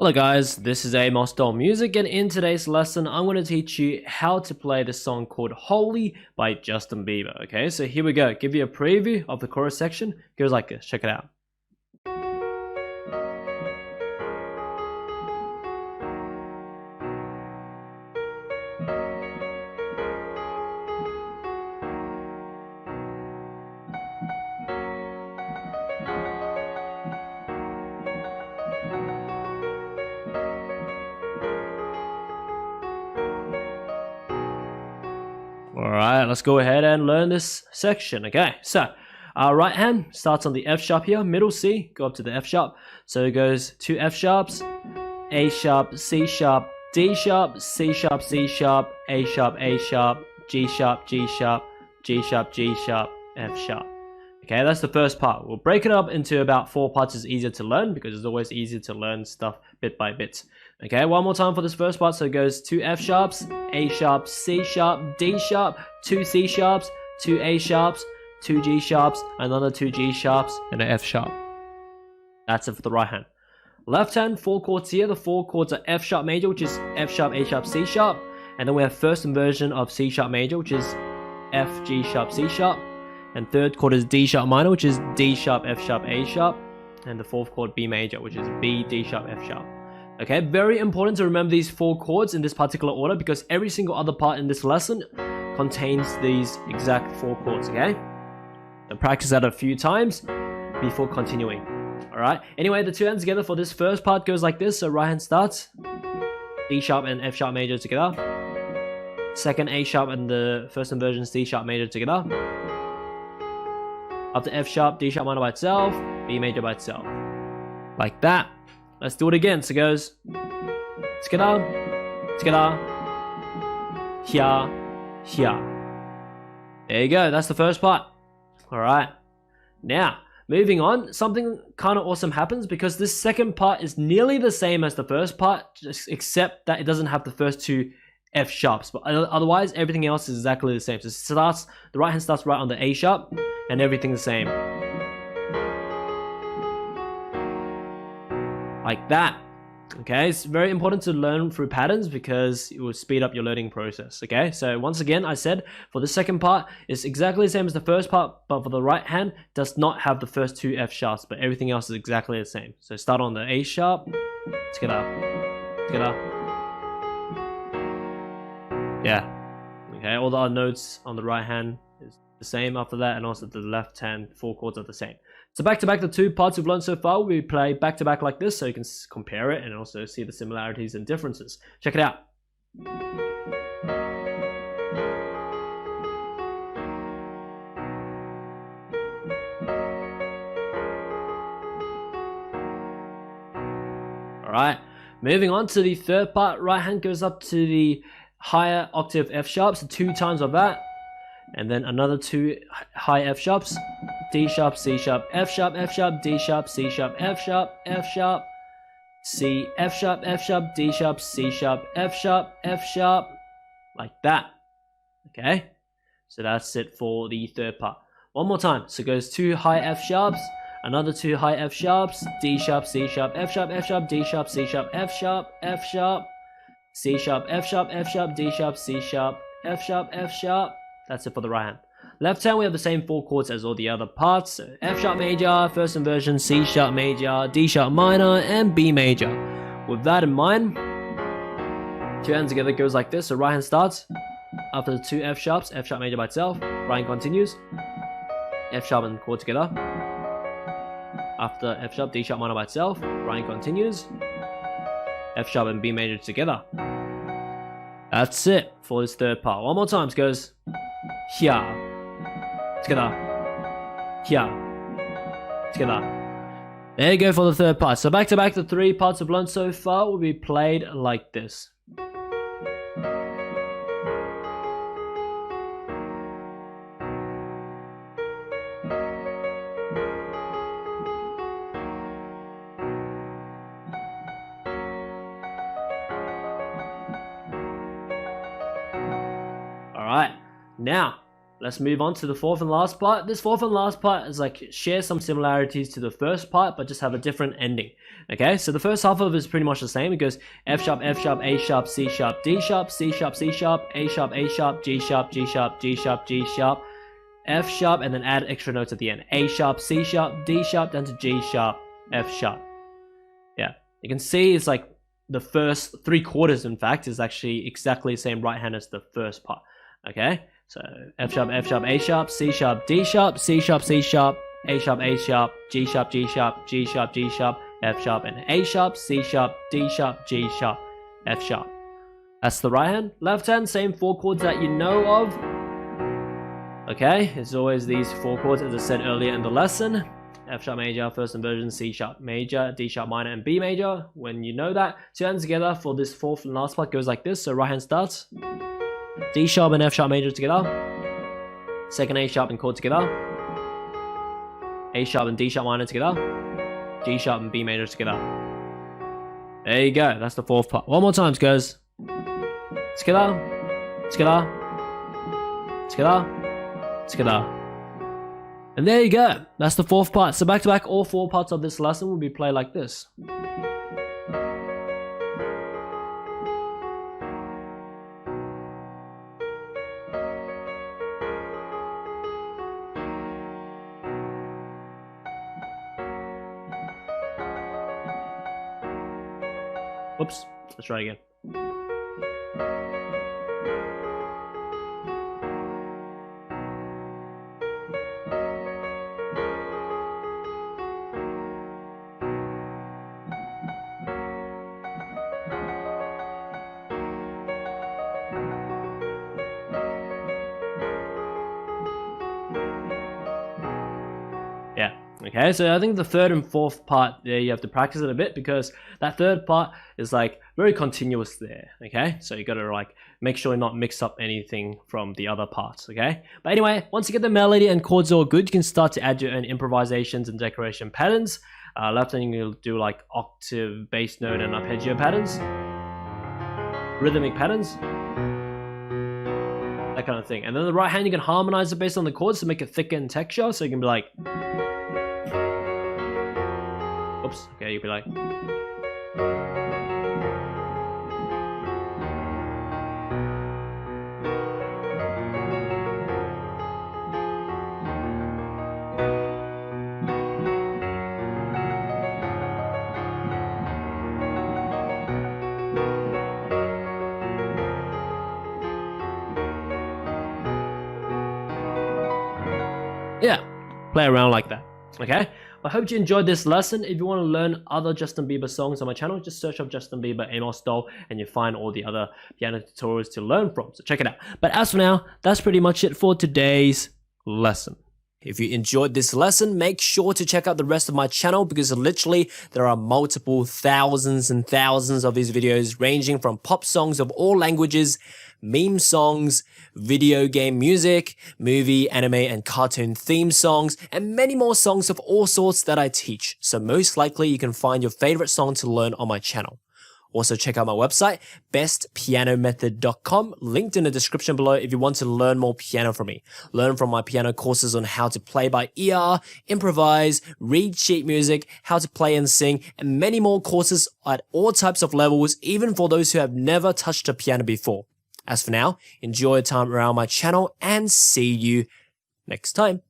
Hello guys, this is Amosdoll Music, and in today's lesson I'm going to teach you how to play this song called Holy by Justin Bieber. Okay, so here we go. Give you a preview of the chorus section. It goes like this. Check it out. Alright, let's go ahead and learn this section. Okay, so our right hand starts on the F sharp here, middle C, go up to the F sharp. So it goes two F sharps, A sharp, C sharp, D sharp, C sharp, C sharp, A sharp, A sharp, G sharp, G sharp, G sharp, G sharp, F sharp. Okay, that's the first part. We'll break it up into about 4 parts. It's easier to learn because it's always easier to learn stuff bit by bit. Okay, one more time for this first part. So it goes 2 F sharps, A sharp, C sharp, D sharp, 2 C sharps, 2 A sharps, 2 G sharps, another 2 G sharps, and an F sharp. That's it for the right hand. Left hand, 4 chords here. The 4 chords are F sharp major, which is F sharp, A sharp, C sharp. And then we have first inversion of C sharp major, which is F, G sharp, C sharp. And third chord is D sharp minor, which is D sharp, F sharp, A sharp. And the fourth chord, B major, which is B, D sharp, F sharp. Okay, very important to remember these 4 chords in this particular order because every single other part in this lesson contains these exact 4 chords, okay? So practice that a few times before continuing. Alright, anyway, the 2 hands together for this first part goes like this. So right hand starts, D sharp and F sharp major together. Second, A sharp and the first inversion C sharp major together. After F sharp, D sharp minor by itself, B major by itself. Like that. Let's do it again. So it goes together, together, here, here. There you go. That's the first part. Alright. Now, moving on, something kind of awesome happens because this second part is nearly the same as the first part, just except that it doesn't have the first 2 F sharps, but otherwise everything else is exactly the same. So it starts, the right hand starts right on the A sharp, and everything's the same. Like that. Okay, it's very important to learn through patterns because it will speed up your learning process. Okay, so once again, I said for the second part, it's exactly the same as the first part, but for the right hand, does not have the first 2 F sharps, but everything else is exactly the same. So start on the A sharp, together, together. Yeah. Okay, all the other notes on the right hand is the same after that, and also the left hand 4 chords are the same. So back to back, the 2 parts we've learned so far, we play back to back like this so you can compare it and also see the similarities and differences. Check it out. Alright, moving on to the third part, right hand goes up to the higher octave F sharps, so 2 times of that, and then another 2 high F sharps, D sharp, C sharp, F sharp, F sharp, D sharp, C sharp, F sharp, F sharp, C, F sharp, F sharp, D sharp, C sharp, F sharp, F sharp, like that. Okay, so that's it for the third part. One more time. So it goes 2 high F sharps, another 2 high F sharps, D sharp, C sharp, F sharp, F sharp, D sharp, C sharp, F sharp, F sharp, C sharp, F sharp, F sharp, D sharp, C sharp, F sharp, F sharp. That's it for the right hand. Left hand, we have the same 4 chords as all the other parts. So F sharp major, first inversion, C sharp major, D sharp minor, and B major. With that in mind, 2 hands together goes like this. So right hand starts. After the 2 F sharps, F sharp major by itself. Right hand continues. F sharp and chord together. After F sharp, D sharp minor by itself. Right hand continues. F sharp and B major together. That's it for this third part. One more time. It goes here, together, here, together. There you go for the third part. So back to back, the 3 parts we've learned so far will be played like this. Alright, now let's move on to the fourth and last part. This fourth and last part is like share some similarities to the first part, but just have a different ending. Okay, so the first half of it is pretty much the same. It goes F sharp, F sharp, A sharp, C sharp, D sharp, C sharp, C sharp, A sharp, A sharp, G sharp, G sharp, G sharp, G sharp, F sharp, and then add extra notes at the end. A sharp, C sharp, D sharp, down to G sharp, F sharp. Yeah, you can see it's like the first 3/4, in fact, is actually exactly the same right hand as the first part. Okay, so F sharp, F sharp, A sharp, C sharp, D sharp, C sharp, C sharp, A sharp, A sharp, G sharp, G sharp, G sharp, G sharp, F sharp, and A sharp, C sharp, D sharp, G sharp, F sharp. That's the right hand. Left hand, same 4 chords that you know of. Okay, it's always these 4 chords as I said earlier in the lesson. F sharp major, first inversion, C sharp major, D sharp minor, and B major. When you know that, 2 hands together for this fourth and last part goes like this. So right hand starts, D sharp and F sharp major together, second A sharp and chord together, A sharp and D sharp minor together, G sharp and B major together. There you go, that's the fourth part. One more time, guys. Together, together, together, together. And there you go, that's the fourth part. So back to back, all 4 parts of this lesson will be played like this. Oops, let's try again. Yeah, okay, so I think the third and fourth part there you have to practice it a bit because that third part is like very continuous there, okay? So you gotta like make sure you not mix up anything from the other parts, okay? But anyway, once you get the melody and chords all good, you can start to add your own improvisations and decoration patterns. Left hand you'll do like octave, bass note, and arpeggio patterns, rhythmic patterns, that kind of thing. And then the right hand you can harmonize it based on the chords to make it thicker in texture. So you can be like, oops, okay, you'll be like, yeah, play around like that, okay? I hope you enjoyed this lesson. If you want to learn other Justin Bieber songs on my channel, just search up Justin Bieber Amosdoll and you'll find all the other piano tutorials to learn from, so check it out. But as for now, that's pretty much it for today's lesson. If you enjoyed this lesson, make sure to check out the rest of my channel because literally there are multiple thousands and thousands of these videos ranging from pop songs of all languages, meme songs, video game music, movie, anime, and cartoon theme songs, and many more songs of all sorts that I teach. So most likely you can find your favorite song to learn on my channel. Also check out my website, bestpianomethod.com, linked in the description below if you want to learn more piano from me. Learn from my piano courses on how to play by ear, improvise, read sheet music, how to play and sing, and many more courses at all types of levels, even for those who have never touched a piano before. As for now, enjoy your time around my channel and see you next time.